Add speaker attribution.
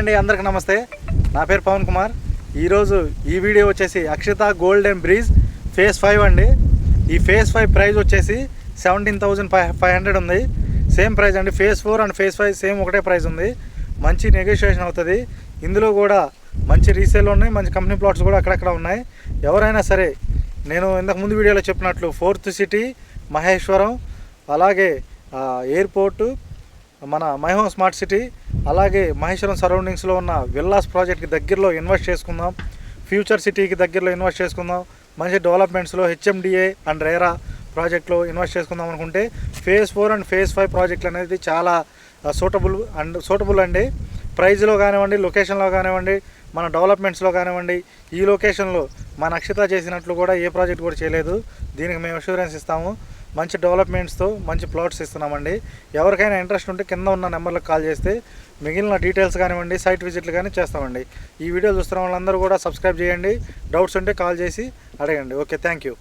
Speaker 1: అండి, అందరికి నమస్తే. నా పేరు పవన్ కుమార్. ఈరోజు ఈ వీడియో వచ్చేసి అక్షిత గోల్డెన్ బ్రీజ్ ఫేజ్ 5 అండి. ఈ ఫేజ్ 5 ప్రైస్ వచ్చేసి 17,500 ఉంది. సేమ్ ప్రైస్ అండి. ఫేజ్ 4 అండ్ ఫేజ్ 5 సేమ్ ఒకటే ప్రైస్ ఉంది. మంచి నెగోషియేషన్ అవుతుంది. ఇందులో కూడా మంచి రీసేల్ ఉన్నాయి, మంచి కంపెనీ ప్లాట్స్ కూడా అక్కడక్కడ ఉన్నాయి. ఎవరైనా సరే నేను ఇంతకుముందు వీడియోలో చెప్పినట్లు 4th సిటీ మహేశ్వరం, అలాగే ఎయిర్పోర్టు, మన మైహోమ్ స్మార్ట్ సిటీ, అలాగే మహేశ్వరం సరౌండింగ్స్లో ఉన్న విల్లాస్ ప్రాజెక్ట్కి దగ్గరలో ఇన్వెస్ట్ చేసుకుందాం. ఫ్యూచర్ సిటీకి దగ్గరలో ఇన్వెస్ట్ చేసుకుందాం. మంచి డెవలప్మెంట్స్లో హెచ్ఎండిఏ అండ్ రేరా ప్రాజెక్ట్లో ఇన్వెస్ట్ చేసుకుందాం అనుకుంటే ఫేజ్ 4 అండ్ ఫేజ్ 5 ప్రాజెక్టులు అనేది చాలా సూటబుల్ అండి. ప్రైజ్లో కానివ్వండి, లొకేషన్లో కానివ్వండి, మన డెవలప్మెంట్స్లో కానివ్వండి. ఈ లొకేషన్లో మన అక్షిత చేసినట్లు కూడా ఏ ప్రాజెక్ట్ కూడా చేయలేదు. దీనికి మేము అష్యూరెన్స్ ఇస్తాము. మంచి డెవలప్మెంట్స్తో మంచి ప్లాట్స్ ఇస్తున్నామండి. ఎవరికైనా ఇంట్రెస్ట్ ఉంటే కింద ఉన్న నెంబర్లకు కాల్ చేస్తే మిగిలిన డీటెయిల్స్ కానివ్వండి, సైట్ విజిట్లు కానీ చేస్తామండి. ఈ వీడియో చూస్తున్న వాళ్ళందరూ కూడా సబ్స్క్రైబ్ చేయండి. డౌట్స్ ఉంటే కాల్ చేసి అడగండి. Okay, thank you.